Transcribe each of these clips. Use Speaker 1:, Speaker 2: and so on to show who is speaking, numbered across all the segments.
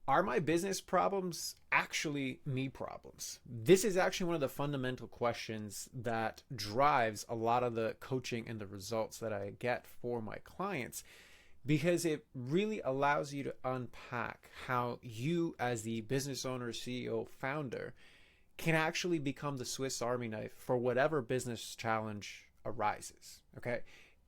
Speaker 1: Are my business problems actually me problems? This is actually one of the fundamental questions that drives a lot of the coaching and the results that I get for my clients, because it really allows you to unpack how you, as the business owner, CEO, founder, can actually become the Swiss Army knife for whatever business challenge arises. Okay.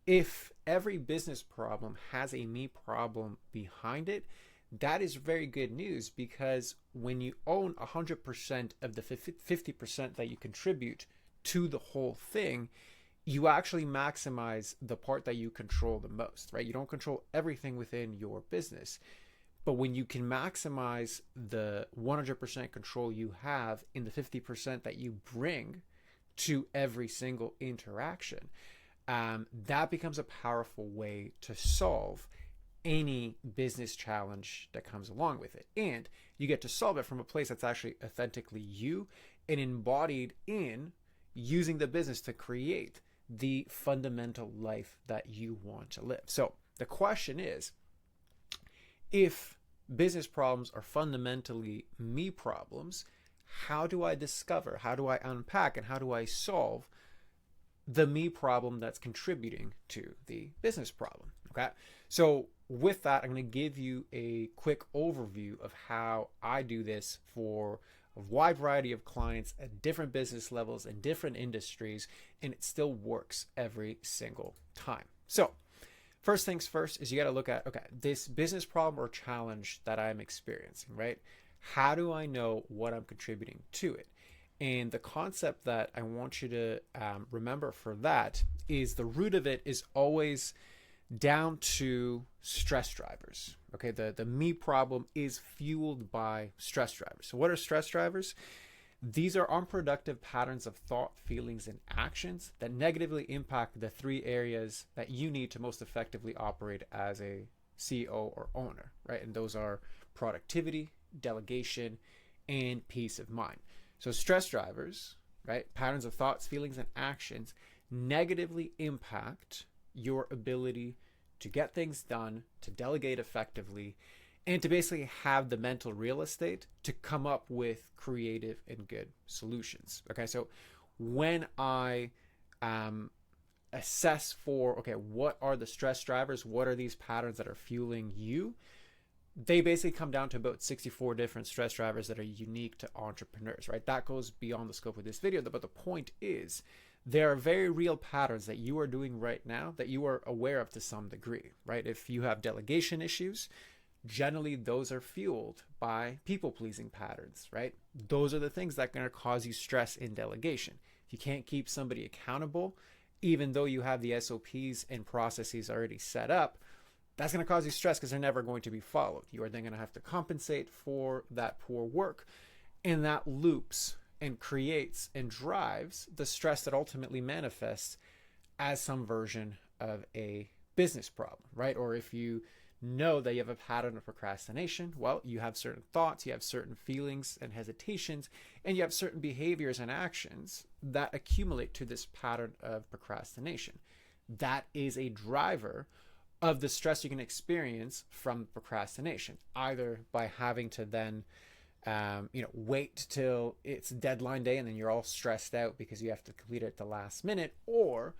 Speaker 1: If every business problem has a me problem behind it, that is very good news, because when you own 100% of the 50% that you contribute to the whole thing, you actually maximize the part that you control the most, right? You don't control everything within your business, but when you can maximize the 100% control you have in the 50% that you bring to every single interaction, that becomes a powerful way to solve any business challenge that comes along with it. And you get to solve it from a place that's actually authentically you and embodied in using the business to create the fundamental life that you want to live. So the question is, if business problems are fundamentally me problems, how do I discover, how do I unpack, and how do I solve the me problem that's contributing to the business problem? Okay. So with that, I'm going to give you a quick overview of how I do this for a wide variety of clients at different business levels and different industries, and it still works every single time. So first things first is you got to look at, okay, this business problem or challenge that I'm experiencing, right? How do I know what I'm contributing to it? And the concept that I want you to remember for that is the root of it is always down to stress drivers. Okay, the me problem is fueled by stress drivers. So what are stress drivers? These are unproductive patterns of thought, feelings, and actions that negatively impact the three areas that you need to most effectively operate as a CEO or owner, right? And those are productivity, delegation, and peace of mind. So stress drivers, right? Patterns of thoughts, feelings, and actions negatively impact your ability to get things done, to delegate effectively, and to basically have the mental real estate to come up with creative and good solutions. Okay, so when I assess for, okay, what are the stress drivers? What are these patterns that are fueling you? They basically come down to about 64 different stress drivers that are unique to entrepreneurs, right? That goes beyond the scope of this video, but the point is, there are very real patterns that you are doing right now that you are aware of to some degree, right? If you have delegation issues, generally those are fueled by people-pleasing patterns, right? Those are the things that are going to cause you stress in delegation. If you can't keep somebody accountable, even though you have the SOPs and processes already set up, that's going to cause you stress because they're never going to be followed. You are then going to have to compensate for that poor work, and that loops and creates and drives the stress that ultimately manifests as some version of a business problem, right? Or if you know that you have a pattern of procrastination, well, you have certain thoughts, you have certain feelings and hesitations, and you have certain behaviors and actions that accumulate to this pattern of procrastination. That is a driver of the stress you can experience from procrastination, either by having to then wait till it's deadline day and then you're all stressed out because you have to complete it at the last minute, or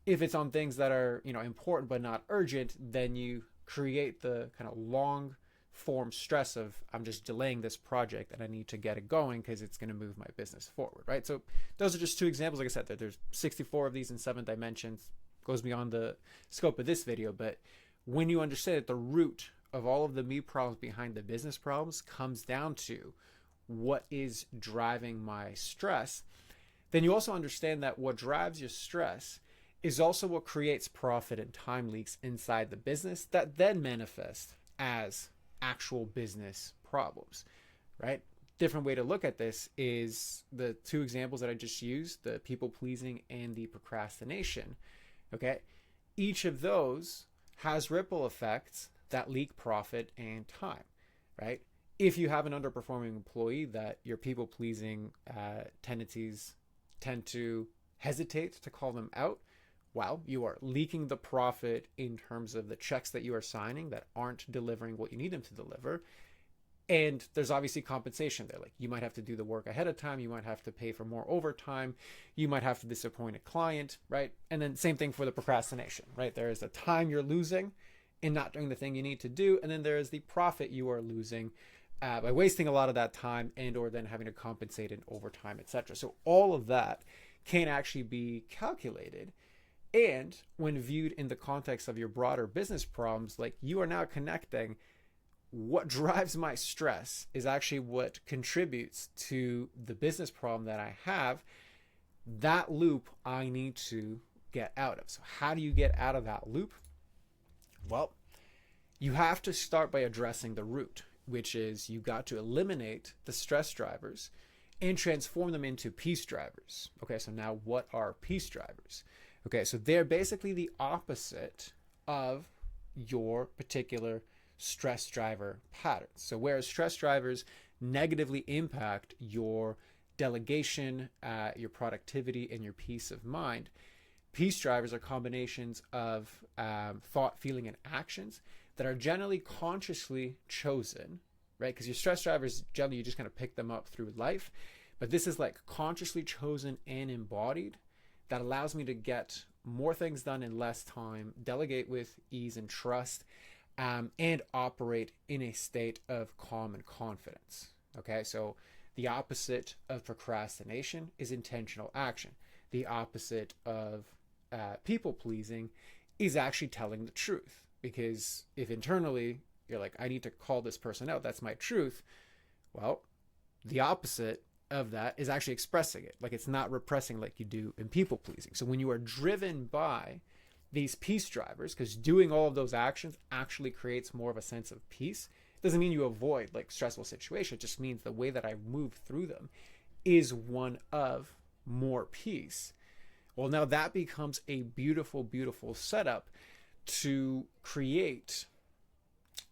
Speaker 1: if it's on things that are, important but not urgent, then you create the kind of long form stress of, I'm just delaying this project and I need to get it going because it's going to move my business forward, right? So those are just two examples. Like I said, there's 64 of these in 7 dimensions, goes beyond the scope of this video, but when you understand that the root of all of the me problems behind the business problems comes down to what is driving my stress, then you also understand that what drives your stress is also what creates profit and time leaks inside the business that then manifest as actual business problems, right? Different way to look at this is the two examples that I just used, the people pleasing and the procrastination. Okay. Each of those has ripple effects that leak profit and time, right? If you have an underperforming employee that your people pleasing tendencies tend to hesitate to call them out, well, you are leaking the profit in terms of the checks that you are signing that aren't delivering what you need them to deliver. And there's obviously compensation there. Like you might have to do the work ahead of time. You might have to pay for more overtime. You might have to disappoint a client, right? And then same thing for the procrastination, right? There is a time you're losing in not doing the thing you need to do. And then there is the profit you are losing by wasting a lot of that time and or then having to compensate in overtime, etc. So all of that can actually be calculated. And when viewed in the context of your broader business problems, like you are now connecting what drives my stress is actually what contributes to the business problem that I have. That loop I need to get out of. So how do you get out of that loop? Well, you have to start by addressing the root, which is you got to eliminate the stress drivers and transform them into peace drivers. Okay, so now what are peace drivers? Okay, so they're basically the opposite of your particular stress driver patterns. So whereas stress drivers negatively impact your delegation, your productivity, and your peace of mind, peace drivers are combinations of thought, feeling, and actions that are generally consciously chosen, right? Because your stress drivers, generally, you just kind of pick them up through life. But this is like consciously chosen and embodied that allows me to get more things done in less time, delegate with ease and trust, and operate in a state of calm and confidence. Okay, so the opposite of procrastination is intentional action. The opposite of people pleasing is actually telling the truth. Because if internally you're like, I need to call this person out, that's my truth. Well, the opposite of that is actually expressing it. Like it's not repressing like you do in people pleasing. So when you are driven by these peace drivers, because doing all of those actions actually creates more of a sense of peace. It doesn't mean you avoid like stressful situations. It just means the way that I move through them is one of more peace. Well, now that becomes a beautiful, beautiful setup to create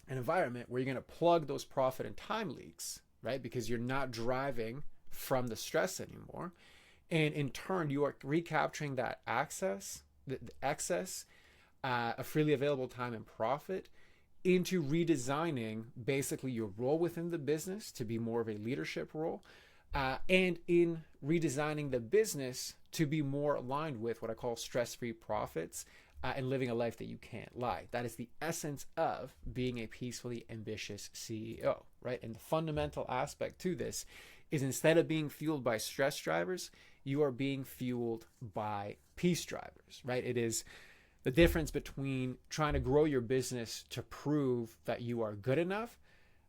Speaker 1: an environment where you're going to plug those profit and time leaks, right? Because you're not driving from the stress anymore. And in turn, you are recapturing that access, the excess of freely available time and profit into redesigning basically your role within the business to be more of a leadership role, and in redesigning the business to be more aligned with what I call stress-free profits and living a life that you can't lie. That is the essence of being a peacefully ambitious CEO, right? And the fundamental aspect to this is instead of being fueled by stress drivers, you are being fueled by peace drivers, right? It is the difference between trying to grow your business to prove that you are good enough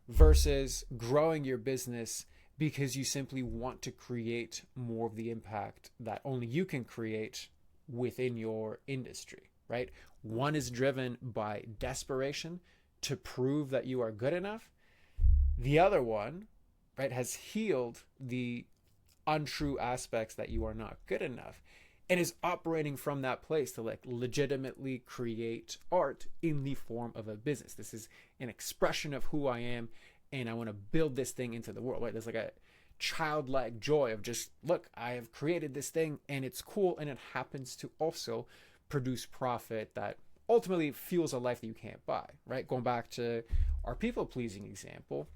Speaker 1: versus growing your business because you simply want to create more of the impact that only you can create within your industry, right? One is driven by desperation to prove that you are good enough. The other one, right, has healed the untrue aspects that you are not good enough and is operating from that place to like legitimately create art in the form of a business. This is an expression of who I am and I want to build this thing into the world, right? There's like a childlike joy of just, look, I have created this thing and it's cool and it happens to also produce profit that ultimately fuels a life that you can't buy, right? Going back to our people-pleasing example,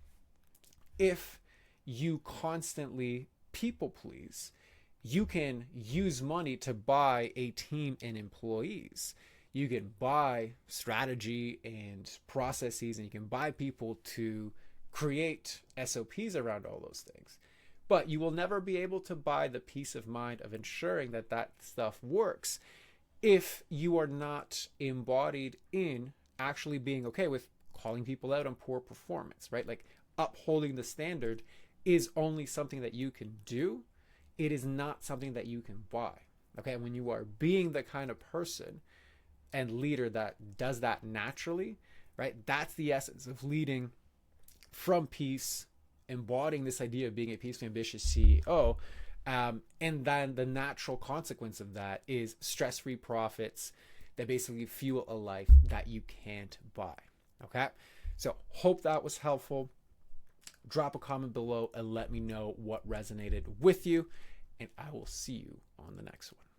Speaker 1: if you constantly people please, you can use money to buy a team and employees. You can buy strategy and processes, and you can buy people to create SOPs around all those things. But you will never be able to buy the peace of mind of ensuring that that stuff works if you are not embodied in actually being okay with calling people out on poor performance, right? Like upholding the standard is only something that you can do. It is not something that you can buy. Okay, when you are being the kind of person and leader that does that naturally, right? That's the essence of leading from peace, embodying this idea of being a peacefully ambitious CEO. And then the natural consequence of that is stress-free profits that basically fuel a life that you can't buy. Okay, so hope that was helpful. Drop a comment below and let me know what resonated with you, and I will see you on the next one.